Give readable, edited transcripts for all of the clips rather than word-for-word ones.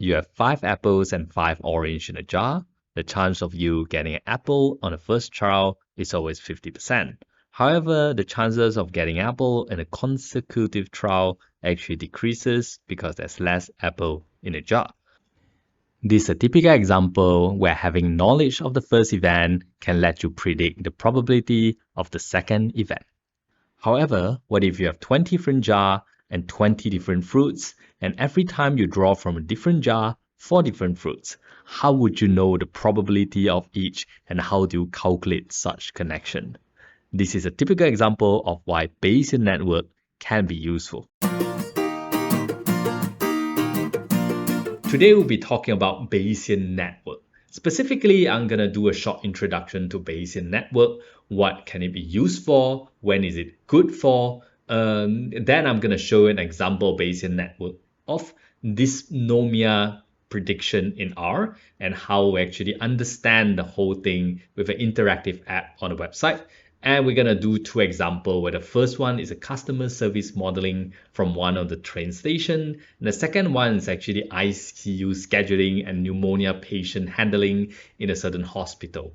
you have 5 apples and 5 orange in a jar, the chance of you getting an apple on the first trial is always 50%. However, the chances of getting apple in a consecutive trial actually decreases because there's less apple in a jar. This is a typical example where having knowledge of the first event can let you predict the probability of the second event. However, what if you have 20 different jars and 20 different fruits, and every time you draw from a different jar 4 different fruits? How would you know the probability of each, and how do you calculate such connection? This is a typical example of why Bayesian network can be useful. Today we'll be talking about Bayesian network. Specifically, I'm going to do a short introduction to Bayesian network. What can it be used for? When is it good for? Then I'm going to show an example Bayesian network of dysnomia prediction in R and how we actually understand the whole thing with an interactive app on the website. And we're going to do 2 examples where the first one is a customer service modeling from one of the train station. And the second one is actually ICU scheduling and pneumonia patient handling in a certain hospital.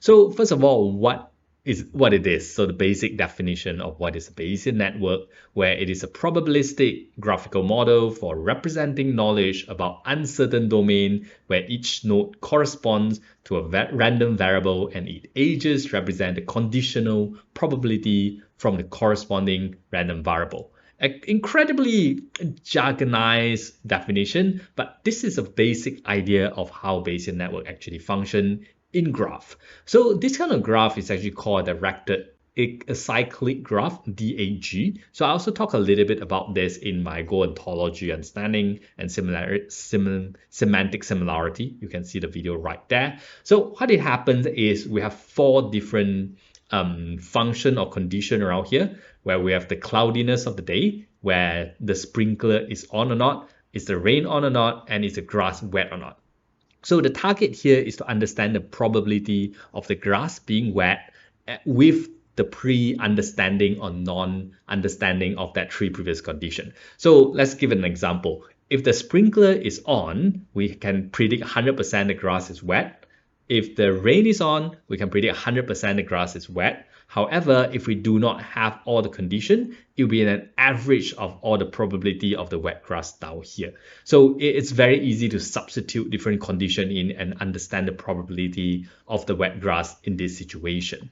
So first of all, what it is. So the basic definition of what is a Bayesian network, where it is a probabilistic graphical model for representing knowledge about uncertain domain, where each node corresponds to a random variable and its edges represent the conditional probability from the corresponding random variable. An incredibly jargonized definition, but this is a basic idea of how Bayesian network actually function in graph. So this kind of graph is actually called a directed acyclic graph, DAG. So I also talk a little bit about this in my Go ontology understanding and semantic similarity. You can see the video right there. So what it happens is we have 4 different function or condition around here, where we have the cloudiness of the day, where the sprinkler is on or not, is the rain on or not, and is the grass wet or not. So the target here is to understand the probability of the grass being wet with the pre-understanding or non-understanding of that 3 previous condition. So let's give an example. If the sprinkler is on, we can predict 100% the grass is wet. If the rain is on, we can predict 100% the grass is wet. However, if we do not have all the condition, it will be an average of all the probability of the wet grass down here. So it's very easy to substitute different condition in and understand the probability of the wet grass in this situation.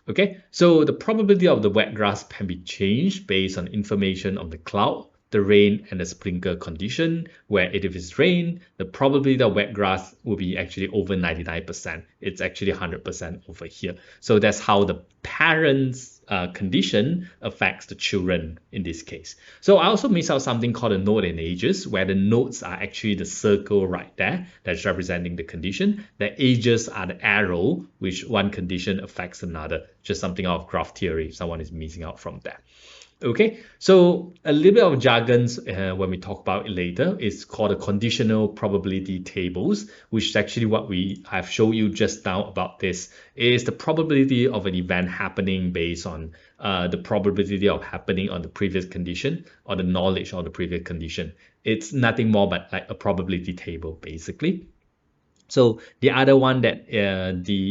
Okay, so the probability of the wet grass can be changed based on information of the cloud, the rain, and the sprinkler condition, where if it's rain, the probability of wet grass will be actually over 99%. It's actually 100% over here. So that's how the parents' condition affects the children in this case. So I also miss out something called a node and edges, where the nodes are actually the circle right there that's representing the condition. The edges are the arrow, which one condition affects another. Just something out of graph theory if someone is missing out from that. Okay, so a little bit of jargons when we talk about it later is called a conditional probability tables, which is actually what we have shown you just now about this. Is the probability of an event happening based on the probability of happening on the previous condition or the knowledge of the previous condition. It's nothing more but like a probability table basically. So the other one that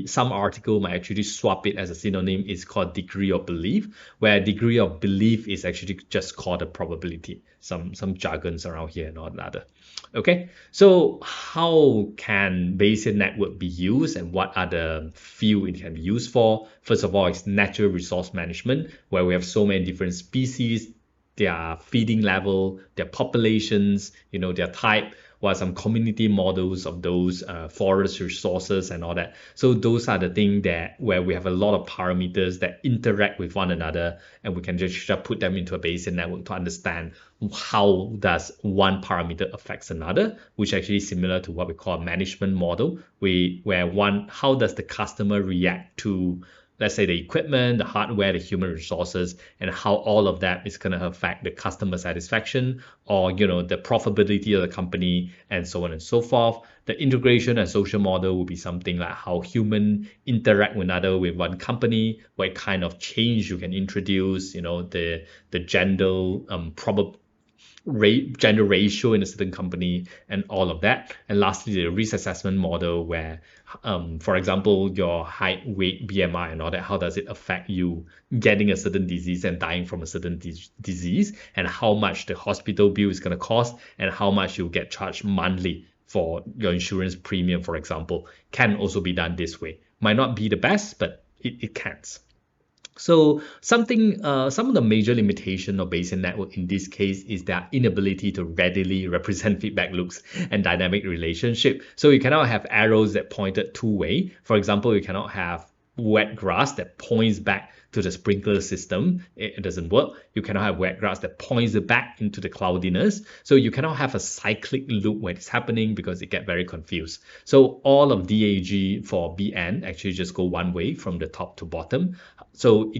some article might actually swap it as a synonym is called degree of belief, where degree of belief is actually just called a probability. Some jargons around here and all that. Okay, so how can Bayesian network be used and what are the field it can be used for? First of all, it's natural resource management, where we have so many different species, their feeding level, their populations, their type, or some community models of those forest resources and all that. So those are the things where we have a lot of parameters that interact with one another, and we can just put them into a Bayesian network to understand how does one parameter affects another, which actually is similar to what we call a management model, how does the customer react to, let's say, the equipment, the hardware, the human resources, and how all of that is going to affect the customer satisfaction or, the profitability of the company and so on and so forth. The integration and social model will be something like how humans interact with one company, what kind of change you can introduce, the gender gender ratio in a certain company and all of that. And lastly, the risk assessment model where, for example, your height, weight, BMI and all that, how does it affect you getting a certain disease and dying from a certain disease, and how much the hospital bill is going to cost and how much you'll get charged monthly for your insurance premium, for example, can also be done this way. Might not be the best, but it can. So some of the major limitation of Bayesian network in this case is their inability to readily represent feedback loops and dynamic relationship. So you cannot have arrows that pointed two-way. For example, you cannot have wet grass that points back to the sprinkler system. It doesn't work. You cannot have wet grass that points it back into the cloudiness. So you cannot have a cyclic loop when it's happening because it gets very confused. So all of DAG for BN actually just go one way from the top to bottom. So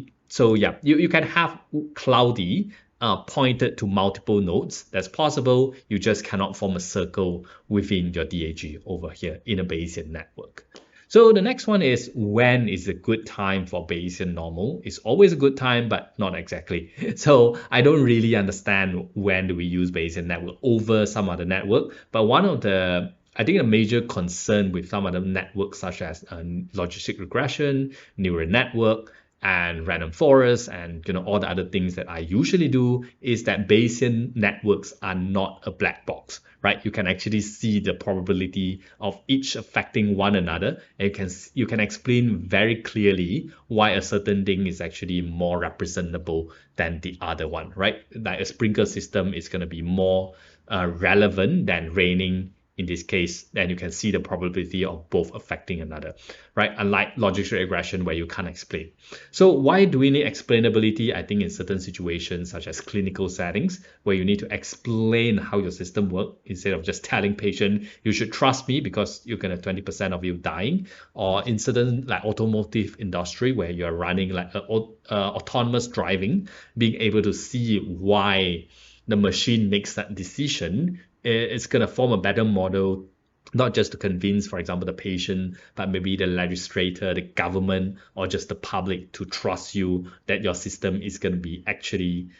yeah, you can have cloudy pointed to multiple nodes. That's possible. You just cannot form a circle within your DAG over here in a Bayesian network. So the next one is, when is a good time for Bayesian normal? It's always a good time, but not exactly. So I don't really understand when do we use Bayesian network over some other network. But one of the, I think a major concern with some other networks such as logistic regression, neural network, and random forest, and all the other things that I usually do, is that Bayesian networks are not a black box, right? You can actually see the probability of each affecting one another, and you can explain very clearly why a certain thing is actually more representable than the other one, right? Like a sprinkler system is going to be more relevant than raining in this case. Then you can see the probability of both affecting another, right? Unlike logistic regression where you can't explain. So why do we need explainability? I think in certain situations such as clinical settings where you need to explain how your system works instead of just telling patient you should trust me because you're gonna 20% of you dying, or in certain like automotive industry where you're running like autonomous driving, being able to see why the machine makes that decision. It's going to form a better model, not just to convince, for example, the patient, but maybe the legislator, the government, or just the public to trust you that your system is going to be actually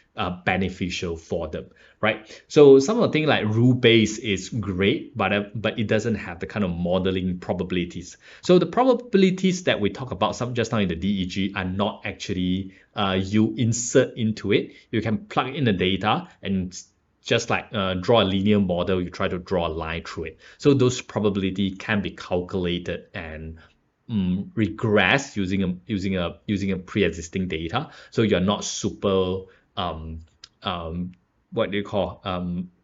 beneficial for them, right? So some of the things like rule-based is great, but it doesn't have the kind of modeling probabilities. So the probabilities that we talk about just now in the DEG are not actually you insert into it. You can plug in the data and just like draw a linear model, you try to draw a line through it. So those probability can be calculated and regress using a pre-existing data. So you're not super what do you call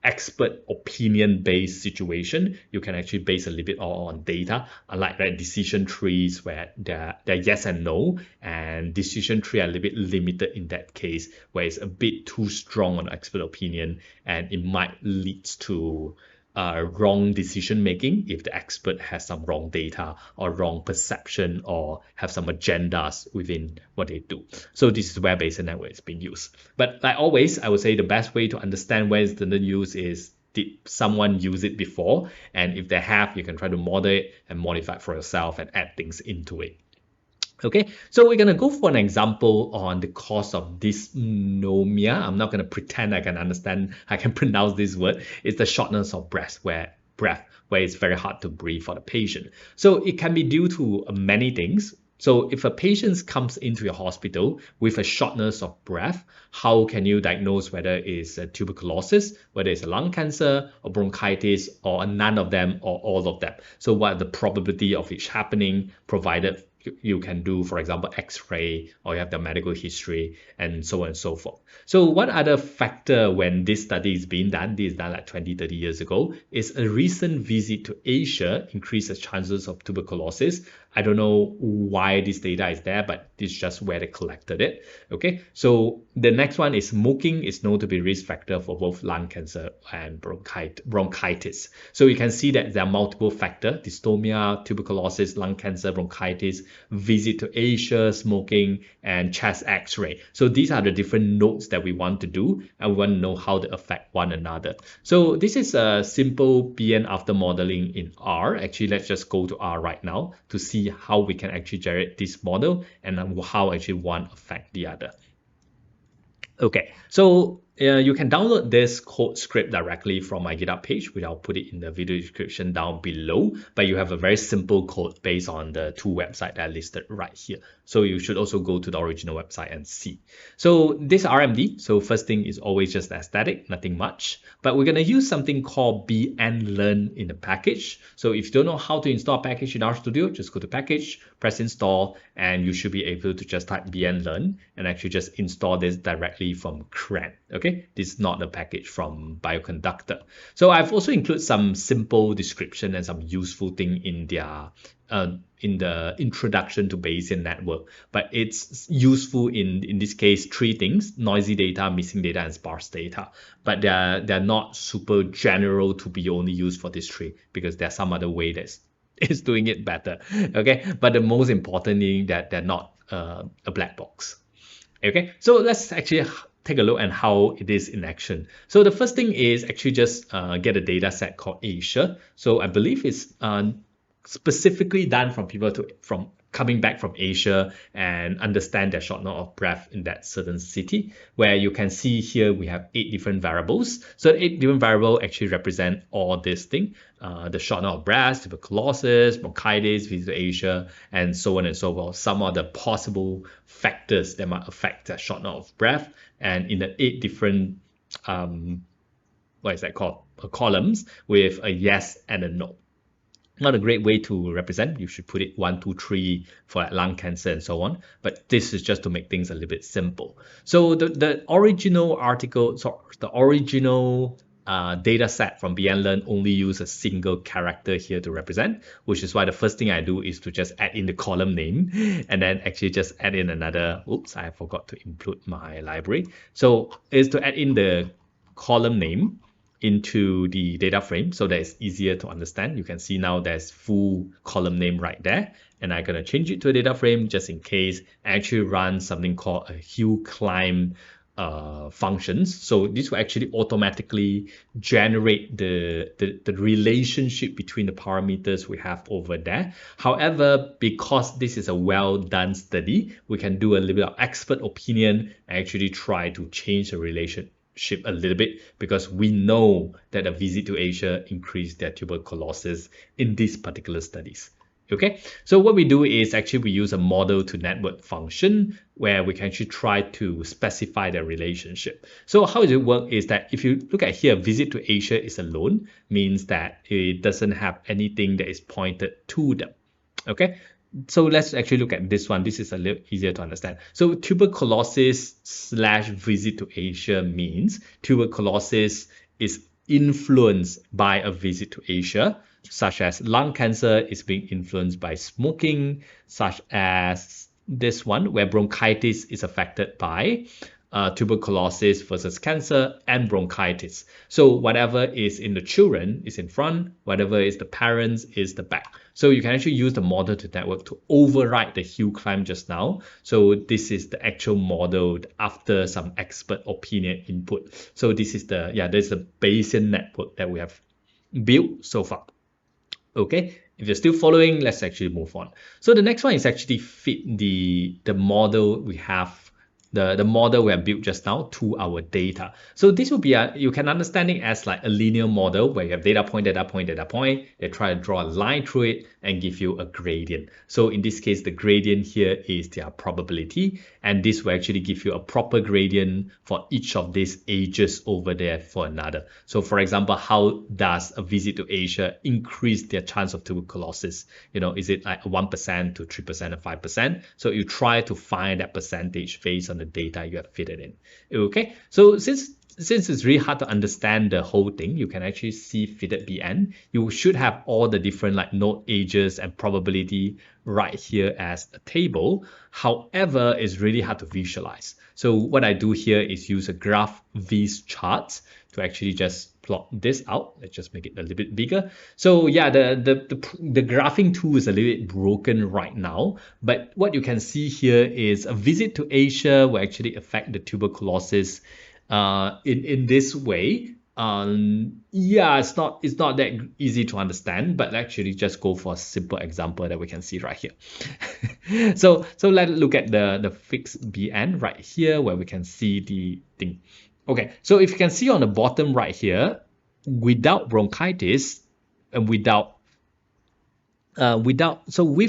expert opinion based situation. You can actually base a little bit on data, unlike decision trees where they're yes and no, and decision tree are a little bit limited in that case where it's a bit too strong on expert opinion, and it might lead to wrong decision making if the expert has some wrong data or wrong perception or have some agendas within what they do. So this is where Bayesian network is being used. But like always, I would say the best way to understand where it's the use is, did someone use it before? And if they have, you can try to model it and modify it for yourself and add things into it. Okay, so we're going to go for an example on the cause of dysnomia. I'm not going to pretend I can pronounce this word. It's the shortness of breath where it's very hard to breathe for the patient. So it can be due to many things. So if a patient comes into your hospital with a shortness of breath, how can you diagnose whether it's a tuberculosis, whether it's a lung cancer or bronchitis, or none of them or all of them? So what are the probability of each happening, provided you can do, for example, X-ray, or you have the medical history, and so on and so forth. So one other factor when this study is being done, this is done like 20, 30 years ago, is a recent visit to Asia increases chances of tuberculosis. I don't know why this data is there, but this is just where they collected it. Okay, so the next one is smoking is known to be a risk factor for both lung cancer and bronchitis. So you can see that there are multiple factors: dystomia, tuberculosis, lung cancer, bronchitis, visit to Asia, smoking, and chest X-ray. So these are the different nodes that we want to do, and we want to know how they affect one another. So this is a simple BN after modeling in R. Actually, let's just go to R right now to see how we can actually generate this model and how actually one affect the other. Okay, so you can download this code script directly from my GitHub page, which I'll put it in the video description down below. But you have a very simple code based on the two websites that are listed right here. So you should also go to the original website and see. So this RMD, so first thing is always just aesthetic, nothing much. But we're going to use something called bnlearn in the package. So if you don't know how to install a package in RStudio, just go to package, press install, and you should be able to just type bnlearn and actually just install this directly from CRAN. Okay, this is not a package from Bioconductor. So I've also included some simple description and some useful thing in their in the introduction to Bayesian network, but it's useful in this case three things: noisy data, missing data, and sparse data. But they're not super general to be only used for this three, because there's some other way that's is doing it better. Okay, but the most important thing that they're not a black box. Okay, so let's actually take a look at how it is in action. So the first thing is actually just get a data set called Asia. So I believe it's specifically done from people from coming back from Asia and understand their shortness of breath in that certain city, where you can see here we have 8 different variables. So 8 different variables actually represent all this thing, the shortness of breath, tuberculosis, bronchitis, visit to Asia, and so on and so forth. Some of the possible factors that might affect that shortness of breath, and in the 8 different what is that called, columns with a yes and a no. Not a great way to represent. You should put it 1, 2, 3 for like lung cancer and so on. But this is just to make things a little bit simple. So the original article, so the original data set from bnlearn only use a single character here to represent, which is why the first thing I do is to just add in the column name and then actually just add in another, oops, I forgot to include my library. So is to add in the column name into the data frame so that it's easier to understand. You can see now there's full column name right there, and I'm going to change it to a data frame just in case. I actually run something called a hill climb functions. So this will actually automatically generate the relationship between the parameters we have over there. However, because this is a well done study, we can do a little bit of expert opinion and actually try to change the relationship a little bit, because we know that a visit to Asia increased their tuberculosis in these particular studies. Okay, so what we do is actually we use a model to network function where we can actually try to specify the relationship. So how does it work is that if you look at here, visit to Asia is alone, means that it doesn't have anything that is pointed to them. Okay, so let's actually look at this one. This is a little easier to understand. So tuberculosis / visit to Asia means tuberculosis is influenced by a visit to Asia, such as lung cancer is being influenced by smoking, such as this one where bronchitis is affected by tuberculosis versus cancer and bronchitis. So whatever is in the children is in front, whatever is the parents is the back. So you can actually use the model to network to override the hill climb just now. So this is the actual model after some expert opinion input. So this is the, there's the Bayesian network that we have built so far. Okay, if you're still following, let's actually move on. So the next one is actually fit the model we have, the model we have built just now to our data. So this will be you can understand it as like a linear model where you have data point, data point, data point. They try to draw a line through it and give you a gradient. So in this case, the gradient here is their probability, and this will actually give you a proper gradient for each of these ages over there for another. So for example, how does a visit to Asia increase their chance of tuberculosis? You know, is it like 1% to 3% or 5%? So you try to find that percentage based on the data you have fitted in. Okay, so since it's really hard to understand the whole thing, you can actually see fitted BN. You should have all the different like node ages and probability right here as a table. However, it's really hard to visualize. So what I do here is use a graph viz chart to actually just plot this out. Let's just make it a little bit bigger. So yeah, the graphing tool is a little bit broken right now, but what you can see here is a visit to Asia will actually affect the tuberculosis in this way. Yeah, it's not that easy to understand, but actually just go for a simple example that we can see right here. so let's look at the fixed BN right here where we can see the thing. Okay, so if you can see on the bottom right here, without bronchitis and with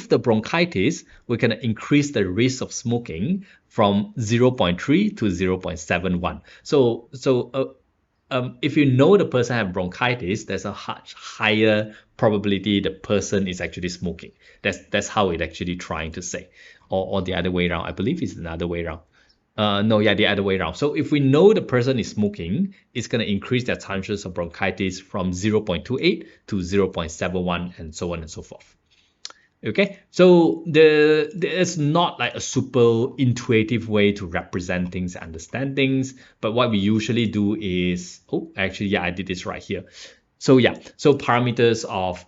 the bronchitis, we can increase the risk of smoking from 0.3 to 0.71. If you know the person have bronchitis, there's a much higher probability the person is actually smoking. That's how it actually trying to say, or the other way around. I believe it's another way around. No, yeah, the other way around. So if we know the person is smoking, it's going to increase their chances of bronchitis from 0.28 to 0.71 and so on and so forth. Okay, so there's not like a super intuitive way to represent things, understand things, but what we usually do is, oh, actually, yeah, I did this right here. So yeah, so parameters of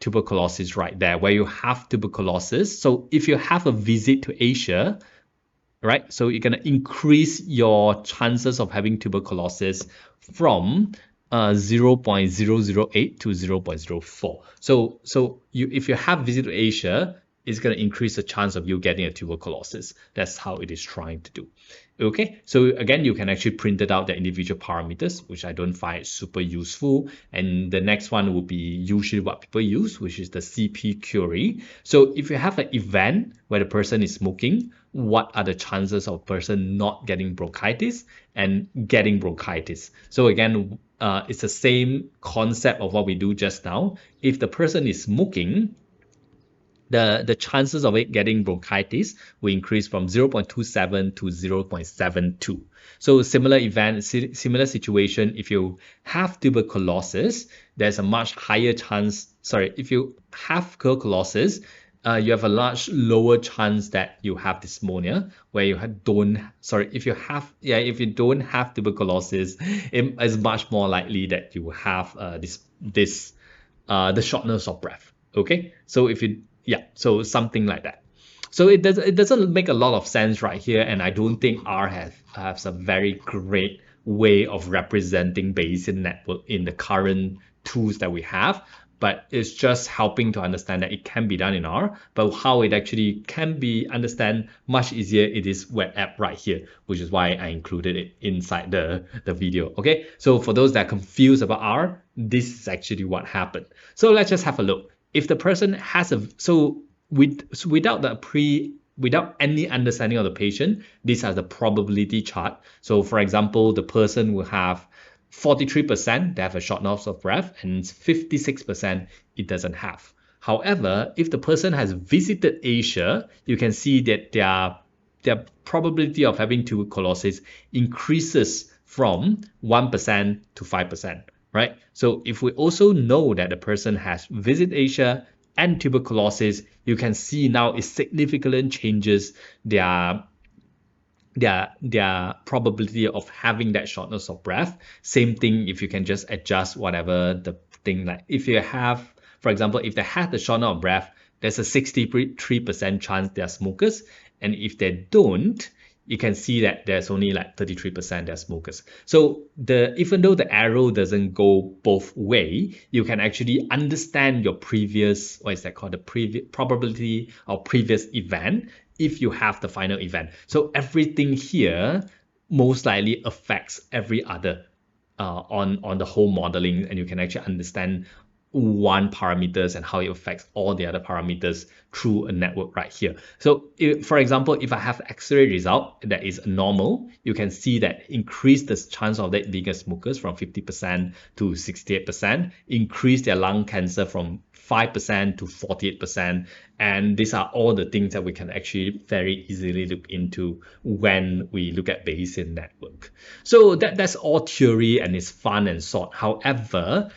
tuberculosis right there, where you have tuberculosis. So if you have a visit to Asia, right? So you're going to increase your chances of having tuberculosis from 0.008 to 0.04. So if you have visit to Asia, it's going to increase the chance of you getting a tuberculosis. That's how it is trying to do. Okay, so again, you can actually print it out the individual parameters, which I don't find super useful. And the next one will be usually what people use, which is the CP query. So if you have an event where the person is smoking, what are the chances of a person not getting bronchitis and getting bronchitis? So again, it's the same concept of what we do just now. If the person is smoking, the chances of it getting bronchitis will increase from 0.27 to 0.72. So similar event, similar situation, if you have tuberculosis, there's a much higher chance, if you have tuberculosis, you have a much lower chance that you have dyspnea, where you if you don't have tuberculosis, it is much more likely that you have the shortness of breath. Okay, so so something like that. So it doesn't make a lot of sense right here, and I don't think R has a very great way of representing Bayesian network in the current tools that we have. But it's just helping to understand that it can be done in R, but how it actually can be understand much easier, it is web app right here, which is why I included it inside the video. Okay, so for those that are confused about R, this is actually what happened. So let's just have a look. If the person has without any understanding of the patient, these are the probability chart. So for example, the person will have 43% they have a shortness of breath, and 56% it doesn't have. However, if the person has visited Asia, you can see that their probability of having tuberculosis increases from 1% to 5%, right? So if we also know that the person has visited Asia and tuberculosis, you can see now it significantly changes their probability of having that shortness of breath. Same thing if you can just adjust whatever the thing, like if you have, for example, if they have the shortness of breath, there's a 63% chance they're smokers, and if they don't, you can see that there's only like 33% they're smokers. So even though the arrow doesn't go both way, you can actually understand your previous, what is that called, the previous probability of previous event if you have the final event. So everything here most likely affects every other on the whole modeling, and you can actually understand one parameters and how it affects all the other parameters through a network right here. So for example, if I have X-ray result that is normal, you can see that increase the chance of that being smokers from 50% to 68%, increase their lung cancer from 5% to 48%. And these are all the things that we can actually very easily look into when we look at Bayesian network. So that's all theory and it's fun and short. However,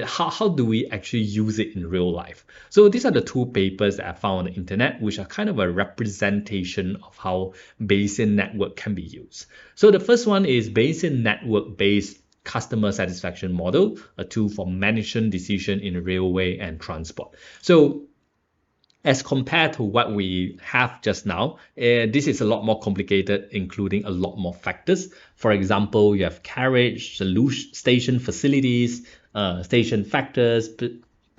how do we actually use it in real life? So these are the two papers that I found on the internet, which are kind of a representation of how Bayesian network can be used. So the first one is Bayesian network-based customer satisfaction model, a tool for management decision in railway and transport. So as compared to what we have just now, this is a lot more complicated, including a lot more factors. For example, you have carriage, station facilities, station factors,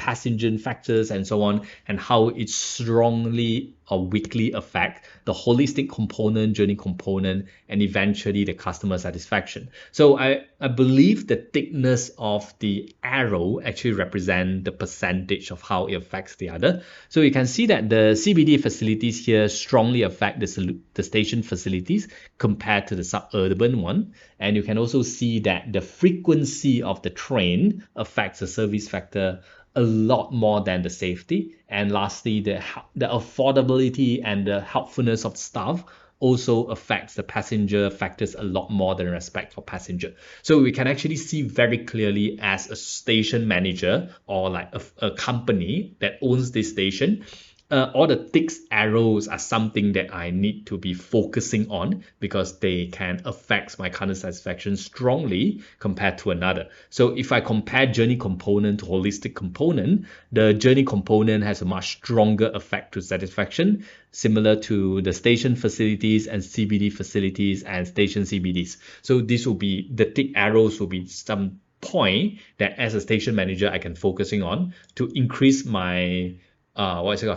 passenger factors and so on, and how it strongly or weakly affect the holistic component, journey component, and eventually the customer satisfaction. So I believe the thickness of the arrow actually represent the percentage of how it affects the other. So you can see that the CBD facilities here strongly affect the station facilities compared to the suburban one. And you can also see that the frequency of the train affects the service factor a lot more than the safety. And lastly, the affordability and the helpfulness of staff also affects the passenger factors a lot more than respect for passenger. So we can actually see very clearly as a station manager or like a company that owns this station, all the thick arrows are something that I need to be focusing on because they can affect my customer satisfaction strongly compared to another. So if I compare journey component to holistic component, the journey component has a much stronger effect to satisfaction, similar to the station facilities and CBD facilities and station CBDs. So this will be, the thick arrows will be some point that as a station manager I can focusing on to increase my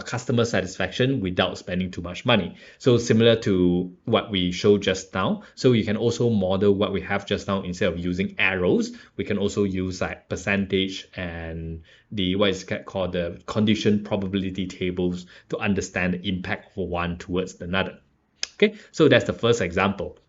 customer satisfaction without spending too much money. So similar to what we showed just now. So you can also model what we have just now. Instead of using arrows, we can also use like percentage and the what is called the condition probability tables to understand the impact of one towards another. Okay, so that's the first example.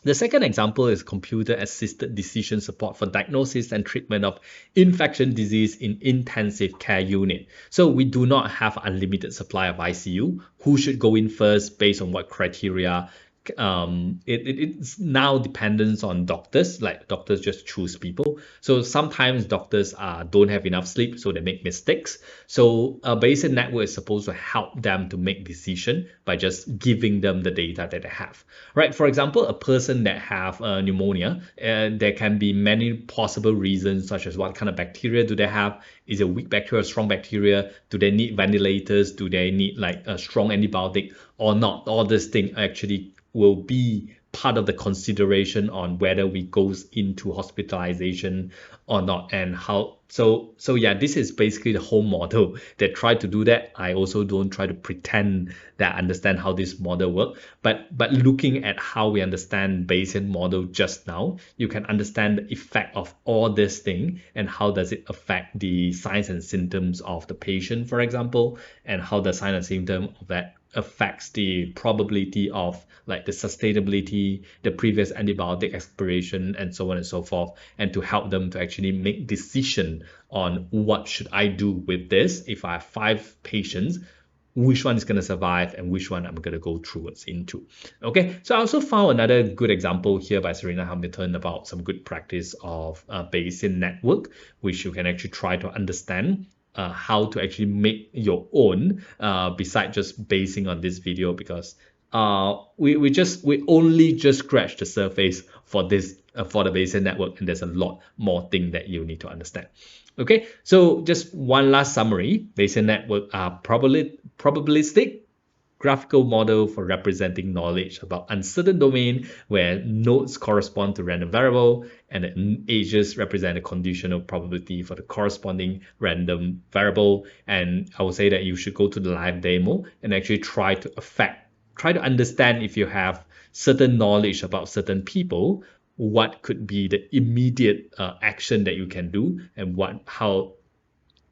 The second example is computer-assisted decision support for diagnosis and treatment of infection disease in intensive care unit. So we do not have unlimited supply of ICU. Who should go in first based on what criteria? It's now dependent on doctors, like doctors just choose people. So sometimes doctors don't have enough sleep, so they make mistakes. So a Bayesian network is supposed to help them to make decision by just giving them the data that they have. Right? For example, a person that have pneumonia, there can be many possible reasons, such as what kind of bacteria do they have? Is it weak bacteria, strong bacteria? Do they need ventilators? Do they need like a strong antibiotic or not? All this thing actually will be part of the consideration on whether we goes into hospitalization or not, and how. So yeah, this is basically the whole model that try to do that. I also don't try to pretend that I understand how this model works, but looking at how we understand Bayesian model just now, you can understand the effect of all this thing and how does it affect the signs and symptoms of the patient, for example, and how the sign and symptom of that affects the probability of like the sustainability, the previous antibiotic expiration, and so on and so forth, and to help them to actually make decision on what should I do with this. If I have 5 patients, which one is going to survive and which one I'm going to go towards into. Okay, so I also found another good example here by Serena Hamilton about some good practice of Bayesian network, which you can actually try to understand how to actually make your own besides just basing on this video, because we only just scratched the surface for this for the Bayesian network, and there's a lot more thing that you need to understand. Okay, so just one last summary. Bayesian network are probabilistic graphical model for representing knowledge about uncertain domain where nodes correspond to random variable and the edges represent a conditional probability for the corresponding random variable. And I will say that you should go to the live demo and actually try to understand if you have certain knowledge about certain people, what could be the immediate action that you can do, and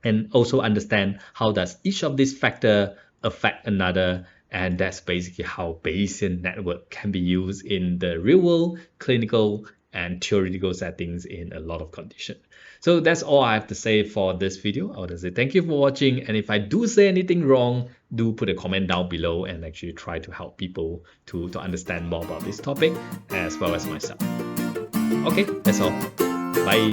and also understand how does each of these factor affect another. And that's basically how Bayesian network can be used in the real world, clinical, and theoretical settings in a lot of conditions. So that's all I have to say for this video. I want to say thank you for watching, and if I do say anything wrong, do put a comment down below and actually try to help people to understand more about this topic as well as myself. Okay, that's all. Bye.